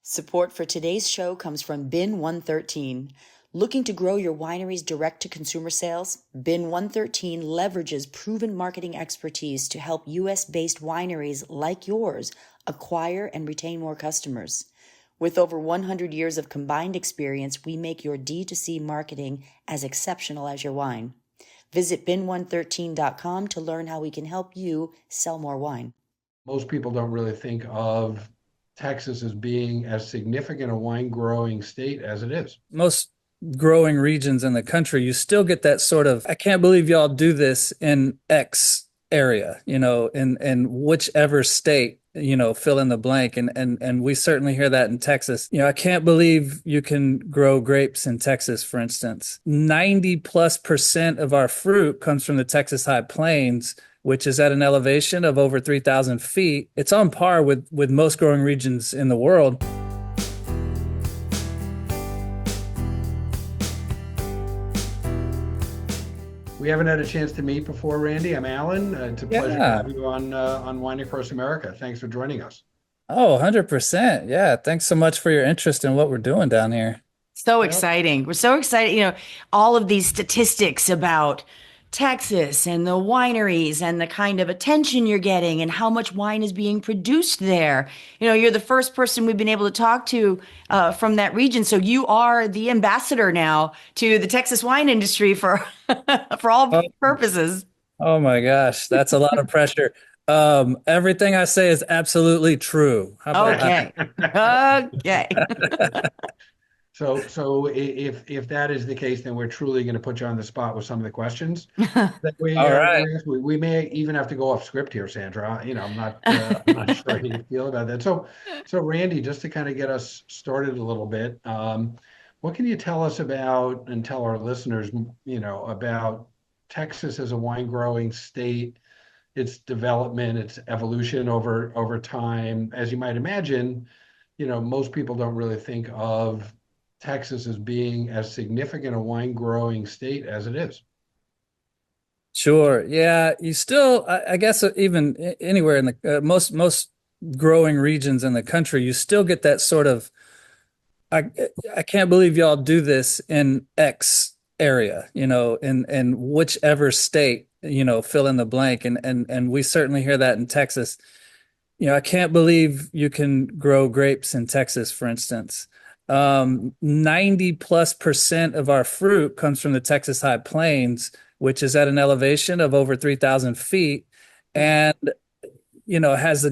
Support for today's show comes from Bin 113. Looking to grow your winery's direct-to-consumer sales? Bin 113 leverages proven marketing expertise to help U.S.-based wineries like yours acquire and retain more customers. With over 100 years of combined experience, we make your D2C marketing as exceptional as your wine. Visit bin113.com to learn how we can help you sell more wine. Most people don't really think of Texas as being as significant a wine growing state as it is. Most growing regions in the country, you still get that sort of, I can't believe y'all do this in X area, in whichever state, fill in the blank. And we certainly hear that in Texas. I can't believe you can grow grapes in Texas, for instance. 90+% of our fruit comes from the Texas High Plains, which is at an elevation of over 3,000 feet. It's on par with most growing regions in the world. We haven't had a chance to meet before, Randy. I'm Alan. It's a pleasure to have you on Wine Across America. Thanks for joining us. Oh, 100%. Yeah. Thanks so much for your interest in what we're doing down here. So exciting. We're so excited. All of these statistics about Texas and the wineries and the kind of attention you're getting and how much wine is being produced there. You're the first person we've been able to talk to from that region. So you are the ambassador now to the Texas wine industry for for all purposes. Oh my gosh, that's a lot of pressure. Everything I say is absolutely true. How about Okay. Okay. So if that is the case, then we're truly going to put you on the spot with some of the questions that we All right. we may even have to go off script here, Sandra. I'm not sure how you feel about that. So Randy, just to kind of get us started a little bit, what can you tell us about and tell our listeners, about Texas as a wine growing state, its development, its evolution over time? As you might imagine, most people don't really think of Texas as being as significant a wine growing state as it is. Sure. Yeah. You still, I guess, even anywhere in the most growing regions in the country, you still get that sort of, I I can't believe y'all do this in X area, in whichever state, fill in the blank. And we certainly hear that in Texas. I can't believe you can grow grapes in Texas, for instance. 90+% of our fruit comes from the Texas High Plains, which is at an elevation of over 3,000 feet. And, it has the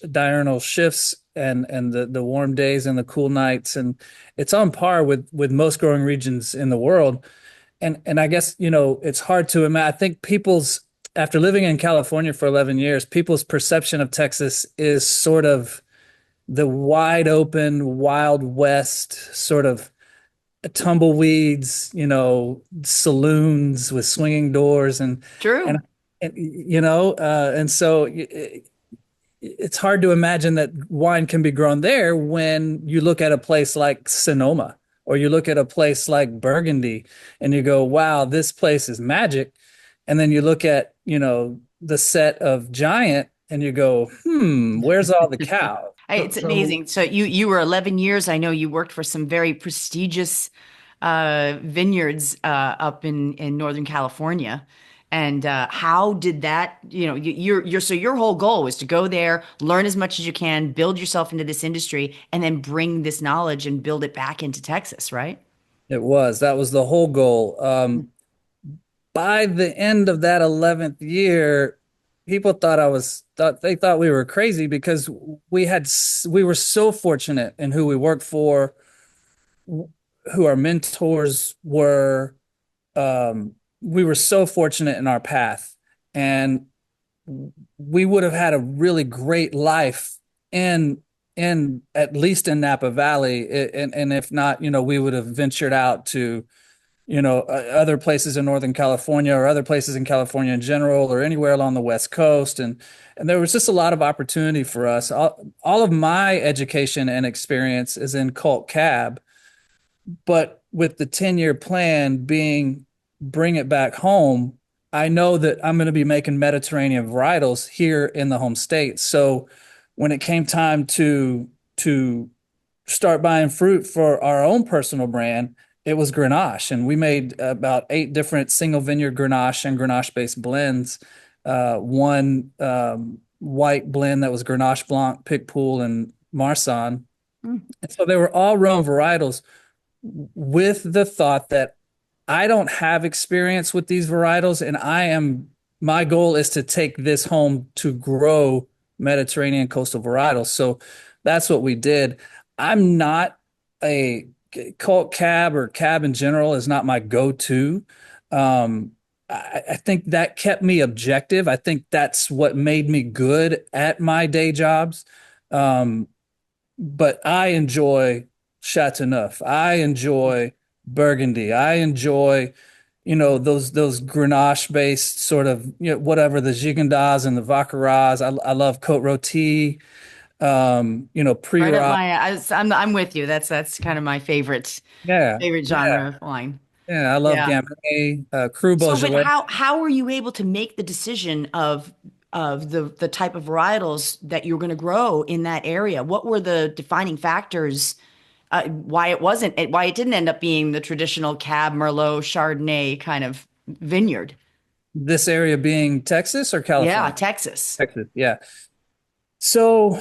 diurnal shifts and the warm days and the cool nights. And it's on par with most growing regions in the world. And I guess, it's hard to imagine. I think after living in California for 11 years, people's perception of Texas is sort of the wide open, Wild West sort of tumbleweeds, saloons with swinging doors True. And so it's hard to imagine that wine can be grown there when you look at a place like Sonoma or you look at a place like Burgundy and you go, wow, this place is magic. And then you look at, the set of Giant and you go, where's all the cows? It's amazing. So you were 11 years. I know you worked for some very prestigious vineyards up in Northern California. And how did that, so your whole goal was to go there, learn as much as you can, build yourself into this industry, and then bring this knowledge and build it back into Texas, right? That was the whole goal. By the end of that 11th year, people they thought we were crazy because we were so fortunate in who we worked for, who our mentors were. We were so fortunate in our path, and we would have had a really great life in at least in Napa Valley. And if not, we would have ventured out to other places in Northern California or other places in California in general, or anywhere along the West Coast. And there was just a lot of opportunity for us. All of my education and experience is in Cult Cab, but with the 10-year plan being bring it back home, I know that I'm going to be making Mediterranean varietals here in the home state. So when it came time to start buying fruit for our own personal brand, it was Grenache. And we made about 8 different single vineyard Grenache and Grenache based blends. One white blend that was Grenache Blanc, Picpoul, and Marsanne. Mm. And so they were all Rhone varietals with the thought that I don't have experience with these varietals, and my goal is to take this home to grow Mediterranean coastal varietals. So that's what we did. I'm not a cult cab, or cab in general is not my go-to. Um, I think that kept me objective. I think that's what made me good at my day jobs. Um, but I enjoy Chateauneuf. I enjoy Burgundy. I enjoy, those Grenache based sort of, whatever, the Gigondas and the Vacaras. I love Côte Rôtie, Right up Pre-Rock. I'm with you. That's kind of my Yeah, favorite yeah, genre of wine. yeah. I love Yeah. Gamay, Cru So, but Beaujolais. how were you able to make the decision of the type of varietals that you're going to grow in that area? What were the defining factors? Why it didn't end up being the traditional Cab Merlot Chardonnay kind of vineyard? This area being Texas or Yeah, California? Texas. Texas, yeah. So,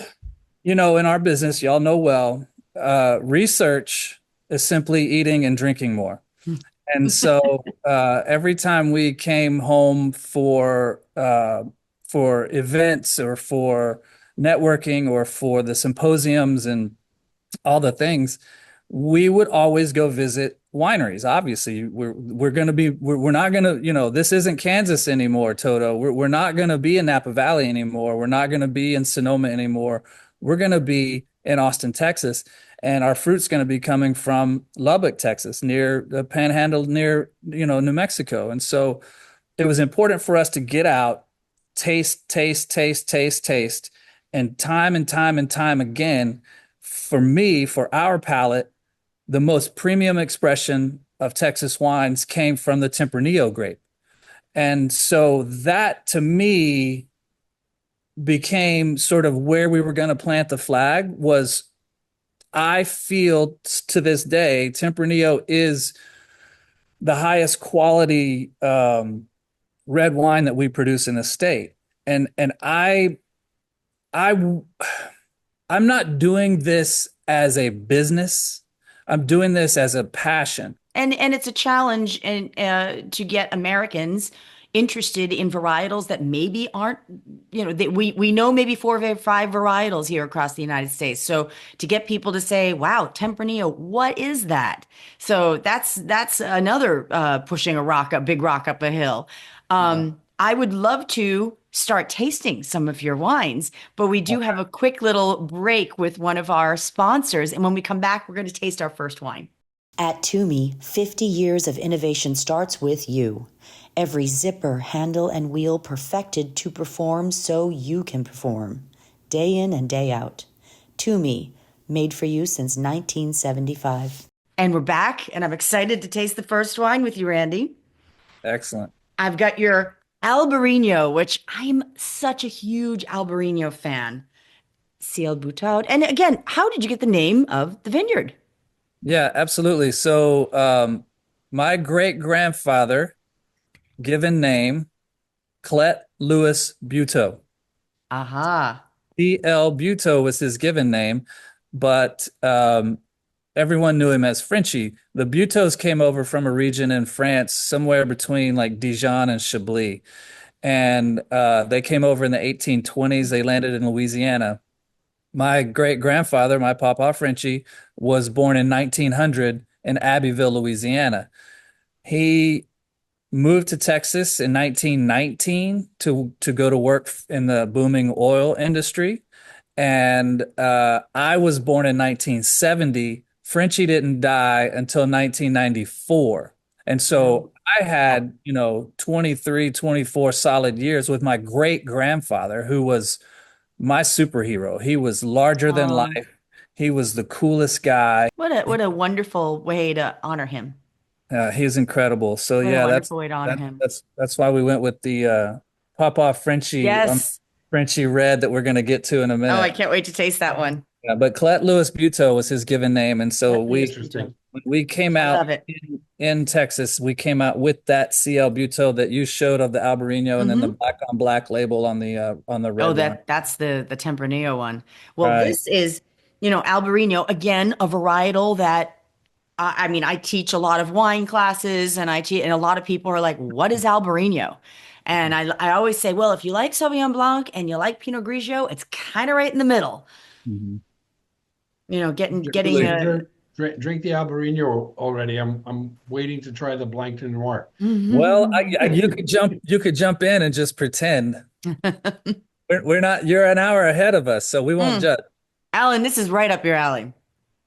in our business, y'all know well, research is simply eating and drinking more. And so every time we came home for events or for networking or for the symposiums and all the things, we would always go visit wineries. Obviously, we're not gonna, this isn't Kansas anymore, Toto. We're not gonna be in Napa Valley anymore. We're not gonna be in Sonoma anymore. We're gonna be in Austin, Texas, and our fruit's gonna be coming from Lubbock, Texas, near the Panhandle, near New Mexico. And so it was important for us to get out, taste, taste, taste, taste, taste, and time again, for me, for our palate, the most premium expression of Texas wines came from the Tempranillo grape. And so that to me became sort of where we were going to plant the flag. Was I feel to this day, Tempranillo is the highest quality red wine that we produce in the state. And I I'm not doing this as a business. I'm doing this as a passion. And it's a challenge to get Americans interested in varietals that maybe aren't, we know maybe 4 or 5 varietals here across the United States. So to get people to say, "Wow, Tempranillo, what is that?" So that's another pushing a big rock up a hill. Yeah. I would love to start tasting some of your wines, but we do have a quick little break with one of our sponsors, and when we come back, we're going to taste our first wine. At Toomey, 50 years of innovation starts with you. Every zipper, handle, and wheel perfected to perform so you can perform. Day in and day out. Toomey, made for you since 1975. And we're back, and I'm excited to taste the first wine with you, Randy. Excellent. I've got your Albarino, which I'm such a huge Albarino fan. C.L. Butaud. And again, how did you get the name of the vineyard? Yeah, absolutely. So, my great grandfather, given name, Clet Louis Butaud. Aha. C.L. Butaud was his given name, but everyone knew him as Frenchie. The Butauds came over from a region in France, somewhere between like Dijon and Chablis. And they came over in the 1820s. They landed in Louisiana. My great grandfather, my Papa Frenchie, was born in 1900 in Abbeville, Louisiana. He moved to Texas in 1919 to go to work in the booming oil industry. And I was born in 1970. Frenchie didn't die until 1994. And so I had, 23, 24 solid years with my great grandfather, who was my superhero. He was larger than Oh, life. He was the coolest guy. what a wonderful way to honor him. He's incredible. So What a yeah, wonderful way to honor him. that's why we went with the Papa Frenchie Yes. Frenchie red that we're going to get to in a Oh, I minute. can't wait to taste that one. Yeah, but Colette Lewis Butaud was his given name, and so Let we Louis be Interesting. when we came I out love it. in Texas, we came out with that CL Butaud that you showed of the Albarino, and then the Hmm. black on black label on the Oh, red wine. that's the Tempranillo one. Well, Right. this is, Albarino, again, a varietal that I mean, I teach a lot of wine classes and and a lot of people are like, what is Albarino? And I always say, well, if you like Sauvignon Blanc and you like Pinot Grigio, it's kind of right in the middle. Mhm. Getting Absolutely. a. Drink the Albarino already. I'm waiting to try the Blanc de Noir. Well, you could jump in and just pretend. We're not, you're an hour ahead of us, so we won't Mm. judge. Alan, this is right up your alley.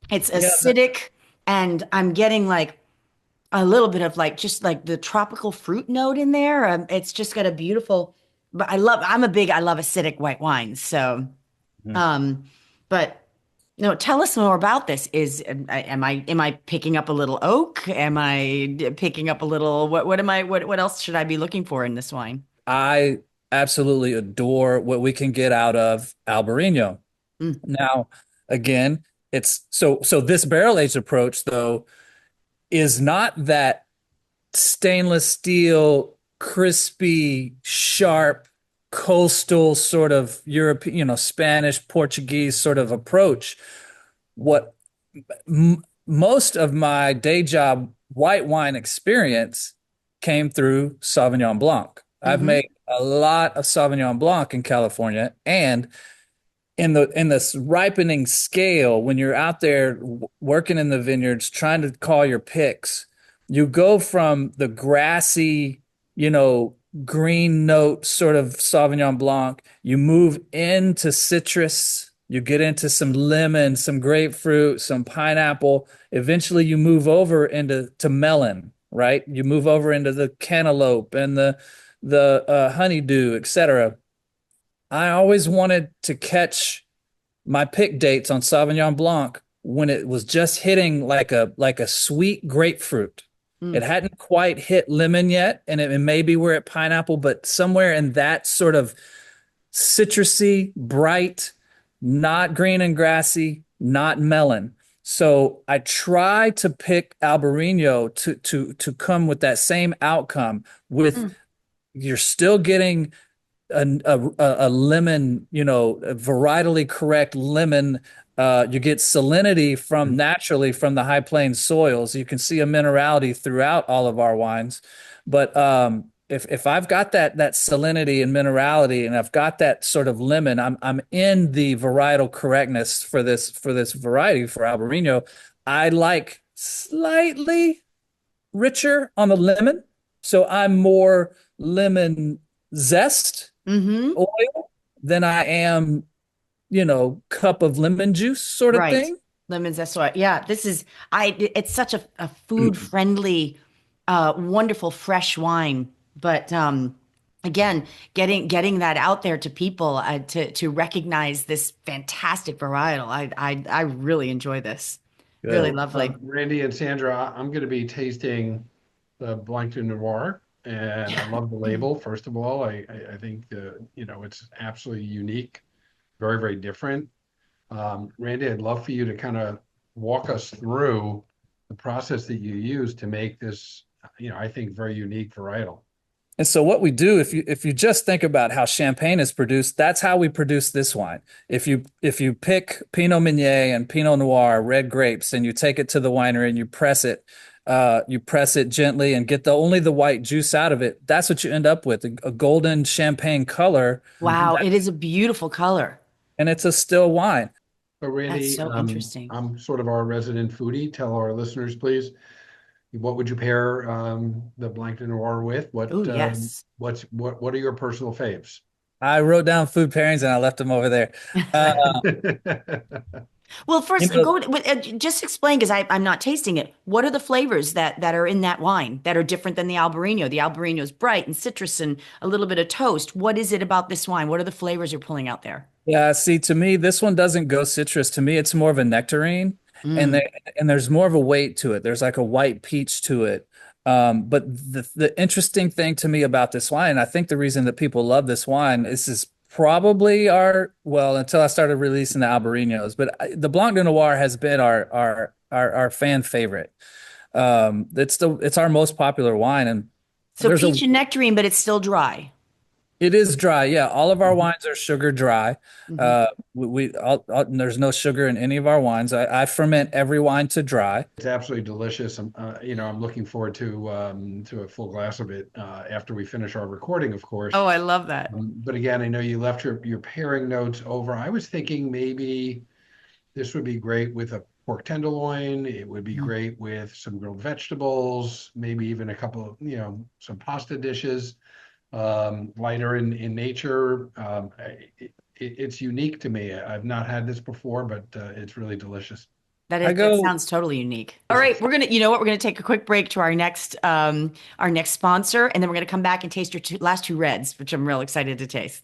It's Yeah, acidic, and I'm getting like a little bit of like just like the tropical fruit note in there. It's just got a beautiful, but I love acidic white wines. So, Mhm. um, but no, tell us more about this. Am I picking up a little oak? Am I picking up a little, what else should I be looking for in this wine? I absolutely adore what we can get out of Albarino. Mm, Now, again, so this barrel aged approach though is not that stainless steel, crispy, sharp, coastal sort of European, Spanish, Portuguese sort of approach. What most of my day job white wine experience came through Sauvignon Blanc. I've hmm made a lot of Sauvignon Blanc in California, and in this ripening scale, when you're out there working in the vineyards trying to call your picks, you go from the grassy, you know, green note sort of Sauvignon Blanc, you move into citrus, you get into some lemon, some grapefruit, some pineapple. Eventually you move over into melon, right? You move over into the cantaloupe and the honeydew, etc. I always wanted to catch my pick dates on Sauvignon Blanc when it was just hitting like a sweet grapefruit. It mm, hadn't quite hit lemon yet, and it may be where at pineapple, but somewhere in that sort of citrusy, bright, not green and grassy, not melon. So I try to pick Albarino to come with that same outcome with mm, you're still getting a lemon, a varietally correct lemon. You get salinity from naturally from the high plains soils. You can see a minerality throughout all of our wines. But if I've got that salinity and minerality, and I've got that sort of lemon, I'm in the varietal correctness for this variety for Albarino. I like slightly richer on the lemon, so I'm more lemon zest hmm oil than I am, cup of lemon juice sort of Right. thing. Lemons, that's what. Yeah, it's such a food friendly, wonderful fresh wine. But again, getting that out there to people to recognize this fantastic varietal. I really enjoy this. Really Good. So, lovely. Randy and Sandra, I'm going to be tasting the Blanc de Noir, and I love the label. First of all, I think it's absolutely unique, very very different. Randy, I'd love for you to kind of walk us through the process that you use to make this, I think very unique varietal. And so what we do, if you just think about how champagne is produced, that's how we produce this wine. If you pick Pinot Meunier and Pinot Noir, red grapes, and you take it to the winery and you press it gently and get the only the white juice out of it. That's what you end up with, a golden champagne color, Mhm. Wow, it is a beautiful color. and it's a still wine. So That's Randy, so interesting. I'm sort of our resident foodie. Tell our listeners, please, what would you pair the Blanc de Noir with? Oh, yes. What are your personal faves? I wrote down food pairings and I left them over there. Uh, Well, you first, know, just explain because I'm not tasting it. What are the flavors that are in that wine that are different than the Albarino? The Albarino is bright and citrus and a little bit of toast. What is it about this wine? What are the flavors you're pulling out there? yeah, see, to me, this one doesn't go citrus. To me, it's more of a nectarine, and Mm. they, and there's more of a weight to it. There's like a white peach to it. But the interesting thing to me about this wine, and I think the reason that people love this wine is probably our, well, until I started releasing the Albariños, but the Blanc de Noir has been our fan favorite. It's our most popular wine, and So there's a peach and nectarine, but it's still dry. it is dry. Yeah, all of our wines are sugar dry. Hmm. There's no sugar in any of our wines. I ferment every wine to dry. It's absolutely delicious. I'm looking forward to a full glass of it after we finish our recording, of course. Oh, I love that. But again, I know you left your pairing notes over. I was thinking maybe this would be great with a pork tenderloin. It would be Mhm. great with some grilled vegetables, maybe even a couple of, some pasta dishes, lighter in nature. It's unique to me. I've not had this before, but it's really delicious. I That go, sounds totally unique. All right, you know what? We're gonna take a quick break to our next sponsor, and then we're gonna come back and taste your last two reds, which I'm real excited to taste.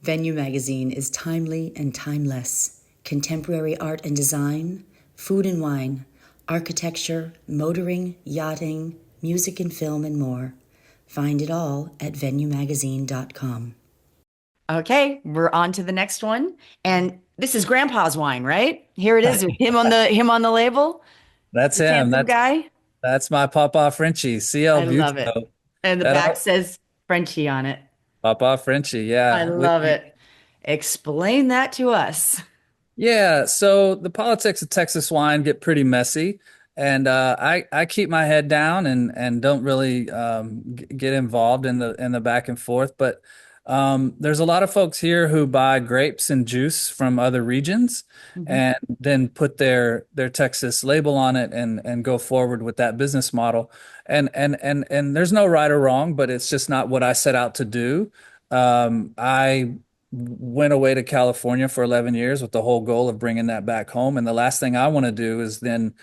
Venue Magazine is timely and timeless. Contemporary art and design, food and wine, architecture, motoring, yachting, music and film, and more. Find it all at venuemagazine.com. Okay, we're on to the next one. And this is Grandpa's wine, right? Here it is, with him on the label, that's the him. shampoo guy. That's my Papa Frenchie, C.L. I love it. Butaud. And the That back says Frenchie on it. Papa Frenchie, I yeah. love it. Explain that to us. Yeah, so the politics of Texas wine get pretty messy, and I keep my head down and don't really get involved in the back and forth. But there's a lot of folks here who buy grapes and juice from other regions, Mhm. and then put their Texas label on it and go forward with that business model. And there's no right or wrong, but it's just not what I set out to do. I went away to California for 11 years with the whole goal of bringing that back home. And the last thing I want to do is then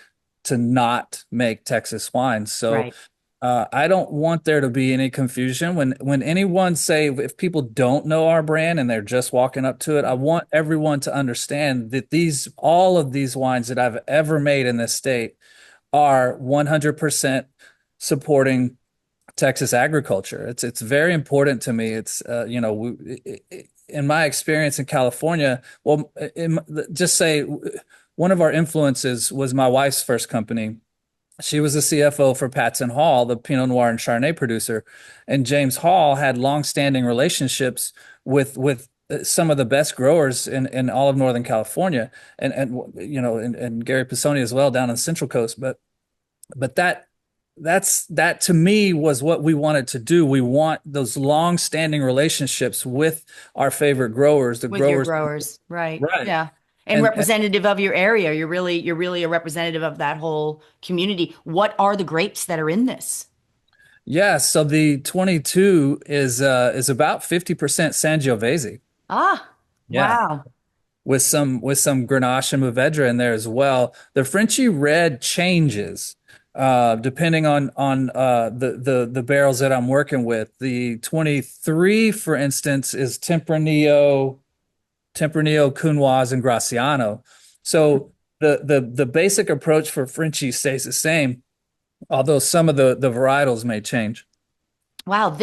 to not make Texas wine. So Right. I don't want there to be any confusion when anyone say if people don't know our brand and they're just walking up to it. I want everyone to understand that all of these wines that I've ever made in this state are 100% supporting Texas agriculture. It's very important to me. It's in my experience in California, well, just say one of our influences was my wife's first company. She was the CFO for Patson Hall, the Pinot Noir and Chardonnay producer, and James Hall had longstanding relationships with some of the best growers in all of Northern California, and Gary Pisoni as well down on the Central Coast. But that to me was what we wanted to do. We want those long-standing relationships with our favorite growers, the With your growers, growers, right? right? Yeah. And And representative of your area. You're really a representative of that whole community. What are the grapes that are in this? yeah, so the 22 is about 50% Sangiovese. Ah, Yeah, wow. with some Grenache and Mourvedre in there as well. The Frenchy red changes depending on the barrels that I'm working with. The 23, for instance, is Tempranillo, Counoise, and Graciano. So the basic approach for Frenchy stays the same, although some of the varietals may change. Wow,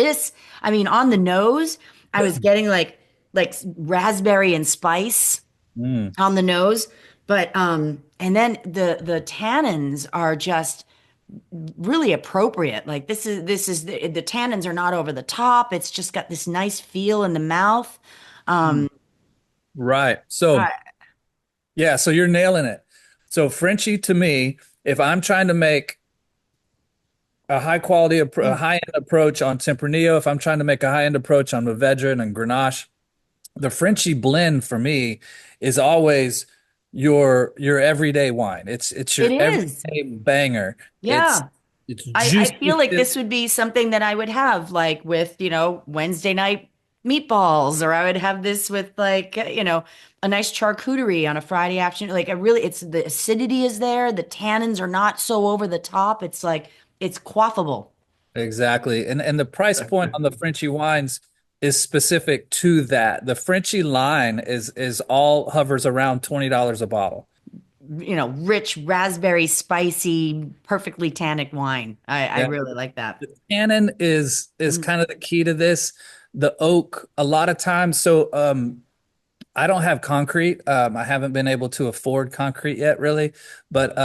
I mean, on the nose, I was getting like raspberry and spice Mm. on the nose, but and then the tannins are just really appropriate. Like the tannins are not over the top. It's just got this nice feel in the mouth. Um, Right. So I- yeah, so you're nailing it. So Frenchie to me, if I'm trying to make a a mm, high end approach on Tempranillo, if I'm trying to make a high end approach on Mourvedre and Grenache, the Frenchie blend for me is always your everyday wine. It's it your is. everyday banger. It's Yeah. it's I juicy. feel like this would be something that I would have like with, Wednesday night meatballs, or I would have this with like, a nice charcuterie on a Friday afternoon. Like it's the acidity is there. The tannins are not so over the top. It's like, it's quaffable. Exactly. And the price point on the Frenchie wines is specific to that. The Frenchie line is all hovers around $20 a bottle. Rich raspberry, spicy, perfectly tannic wine. I Yeah. really like that. The tannin is Mm. kind of the key to this. the oak a lot of times. So I don't have concrete. I haven't been able to afford concrete yet, really, but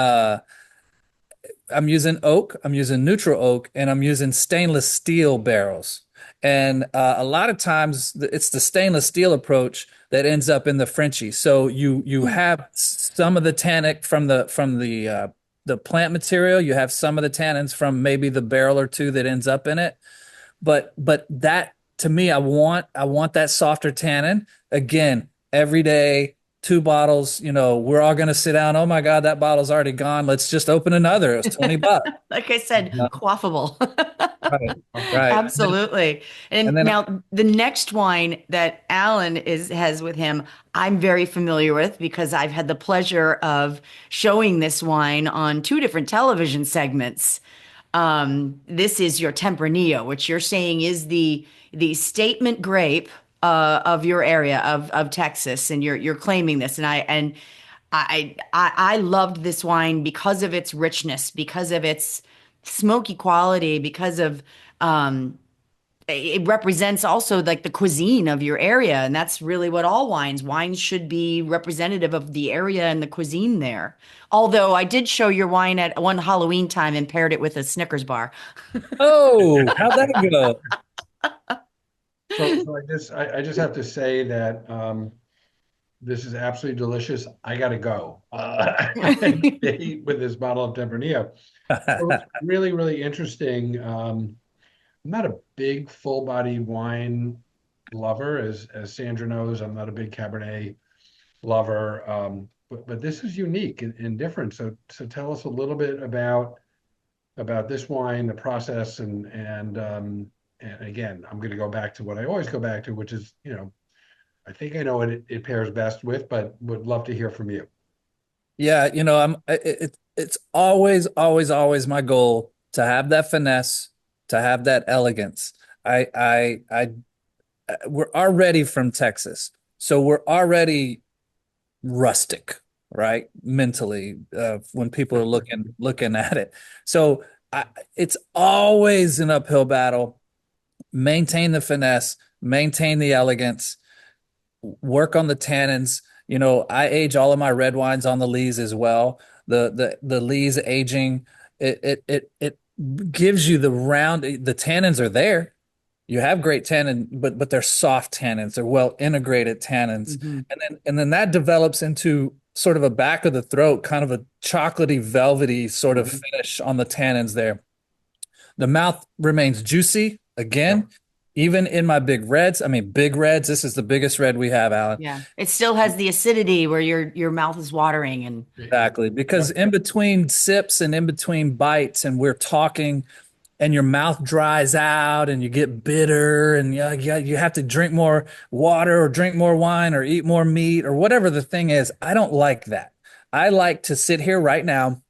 I'm using oak, I'm using neutral oak, and I'm using stainless steel barrels. And a lot of times it's the stainless steel approach that ends up in the Frenchie. So you have some of the tannic from the plant material. You have some of the tannins from maybe the barrel or two that ends up in it. But that to me, I want that softer tannin. Again, every day, two bottles, we're all gonna sit down. Oh my God, that bottle's already gone. Let's just open another. It was $20. Like I said, Uh, quaffable. right, Okay. right. Absolutely. And And then now the next wine that Alan is has with him, I'm very familiar with because I've had the pleasure of showing this wine on two different television segments. This is your Tempranillo, which you're saying is the statement grape of your area of Texas, and you're claiming this, and I loved this wine because of its richness, because of its smoky quality, because of um, it represents also like the cuisine of your area, and that's really what all wines should be representative of the area and the cuisine there. Although I did show your wine at one Halloween time and paired it with a Snickers bar. oh, how'd that go? So I just have to say that this is absolutely delicious. I gotta go and stay with this bottle of Tempranillo. So it's really, really interesting. I'm not a big full body wine lover, as Sandra knows. I'm not a big Cabernet lover, but this is unique and different. So tell us a little bit about this wine, the process, and again, I'm going to go back to what I always go back to, which is, I think I know what it pairs best with, but would love to hear from you. Yeah, it's always, always, always my goal to have that finesse, to have that elegance. We're already from Texas, so we're already rustic, right? Mentally, when people are looking at it. So it's always an uphill battle. Maintain the finesse, maintain the elegance, work on the tannins. I age all of my red wines on the lees as well. The lees aging, it gives you the tannins are there. You have great tannin, but they're soft tannins. They're well integrated tannins, Mhm. and then that develops into sort of a back of the throat, kind of a chocolatey, velvety sort of Mhm. finish on the tannins there. The mouth remains juicy Yep. again, even in my big reds. I mean, big reds. This is the biggest red we have, Alan. Yeah, it still has the acidity where your mouth is watering and Exactly, because Yep. in between sips and in between bites, and we're talking, and your mouth dries out, and you get bitter, and you have to drink more water, or drink more wine, or eat more meat, or whatever the thing is. I don't like that. I like to sit here right now.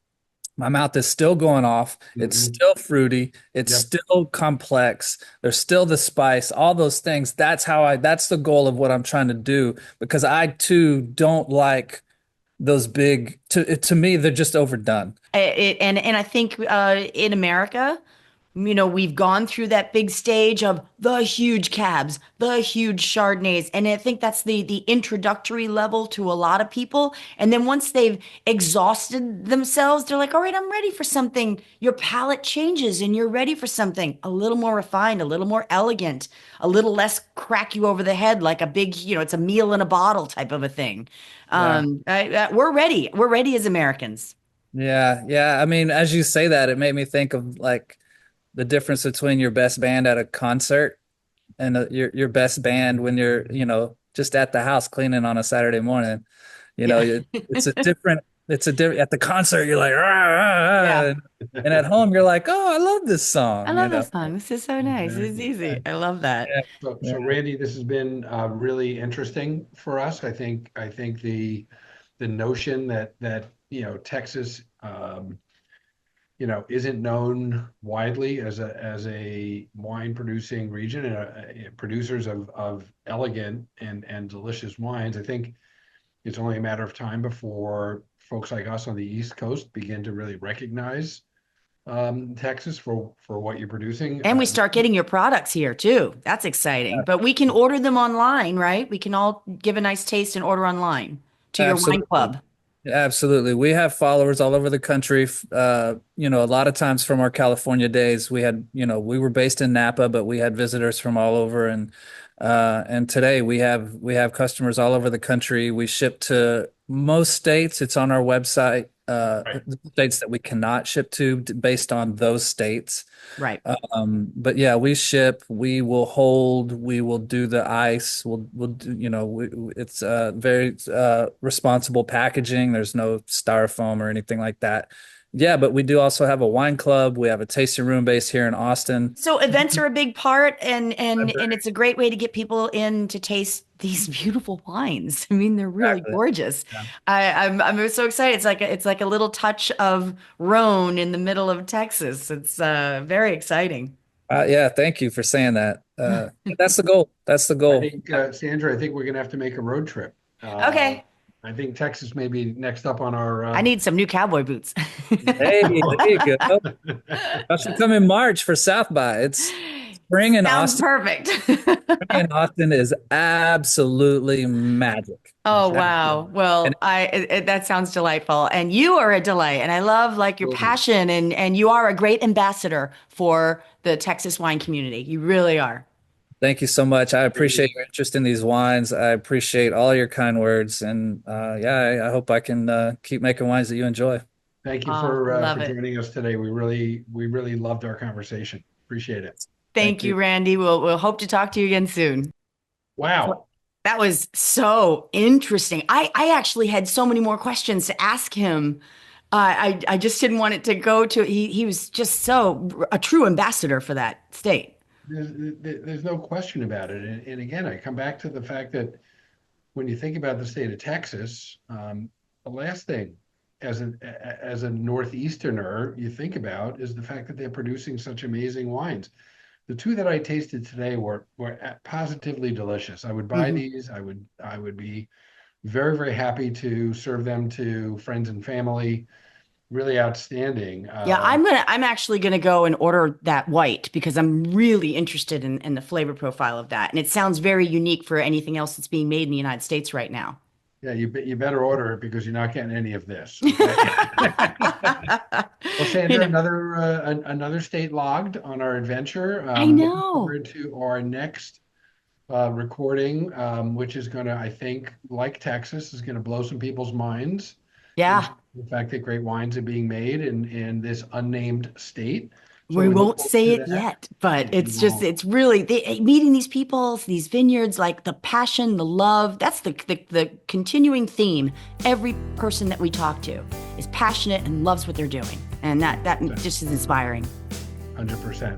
My mouth is still going off. It's Mhm. still fruity. It's Yep. still complex. There's still the spice, all those things. That's the goal of what I'm trying to do, because I too don't like those big, to me, they're just overdone. and I think in America, we've gone through that big stage of the huge cabs, the huge Chardonnays, and I think that's the introductory level to a lot of people. And then once they've exhausted themselves, they're like, "All right, I'm ready for something." Your palate changes, and you're ready for something a little more refined, a little more elegant, a little less crack you over the head like a big, it's a meal in a bottle type of a thing. Yeah. We're ready. We're ready as Americans. Yeah. Yeah. I mean, as you say that, it made me think of like the difference between your best band at a concert and your best band when you're, just at the house cleaning on a Saturday morning. Yeah. It's a different, at the concert, you're like, "Rah, rah, Yeah. rah," and at home, you're like, oh, I love this I song. love this song. This is so nice. It's Exactly. easy. I love that. Yeah. So Yeah. Randy, this has been really interesting for us. I think the notion that Texas isn't known widely as a wine producing region and producers of elegant and delicious wines. I think it's only a matter of time before folks like us on the East Coast begin to really recognize Texas for what you're producing. And we start getting your products here too. That's exciting. But we can order them online, right? We can all give a nice taste and order online to your wine Absolutely. club. Absolutely. We have followers all over the country. A lot of times from our California days, we were based in Napa, but we had visitors from all over. And today we have customers all over the country. We ship to most states. It's on our website. Right. The states that we cannot ship to based on those states. Right. But yeah, we ship, we will hold, we will do the ice. We'll do, it's very responsible packaging. There's no styrofoam or anything like that. Yeah, but we do also have a wine club. We have a tasting room based here in Austin. So events are a big part, and it's a great way to get people in to taste these beautiful wines. I mean, they're really Exactly. gorgeous. Yeah. I'm so excited. It's like a little touch of Rhone in the middle of Texas. It's very exciting. Yeah, thank you for saying that. That's the goal. That's the I goal. think, Sandra, I think we're going to have to make a road trip. Okay, I think Texas may be next up on our. I need some new cowboy boots. Hey, there you go. I should come in March for South by. It's spring in Sounds Austin. perfect. Spring in Austin is absolutely magic. Oh Exactly. wow. Well, that sounds delightful. And you are a delight. And I love like your Absolutely. passion and you are a great ambassador for the Texas wine community. You really are. Thank you so much. I appreciate your interest in these wines. I appreciate all your kind words, and yeah, I hope I can keep making wines that you enjoy. Thank you Oh, love for it. joining us today. We really loved our conversation. Appreciate it. Thank Thank you, you. Randy. We'll hope to talk to you again soon. Wow. That was so interesting. I actually had so many more questions to ask him. I just didn't want it to go to he was just so a true ambassador for that state. There's no question about it. And again, I come back to the fact that when you think about the state of Texas, the last thing as a Northeasterner you think about is the fact that they're producing such amazing wines. The two that I tasted today were positively delicious. I would buy Mhm. these. I would be very, very happy to serve them to friends and family. Really outstanding. Yeah, I'm actually gonna go and order that white because I'm really interested in the flavor profile of that. And it sounds very unique for anything else that's being made in the United States right now. Yeah, you better order it because you're not getting any of this. Okay. Well, You Sandra, know, another state logged on our adventure. I Looking know. forward to our next recording, which is going to, I think, like Texas, is going to blow some people's minds in Yeah, the fact that great wines are being made in this unnamed state. So we we look won't forward say to it that. yet, but We it's just, won't. it's really meeting these people, these vineyards, like the passion, the love. That's the continuing theme. Every person that we talk to is passionate and loves what they're doing. And that just is inspiring. 100%.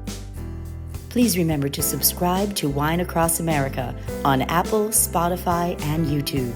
Please remember to subscribe to Wine Across America on Apple, Spotify, and YouTube.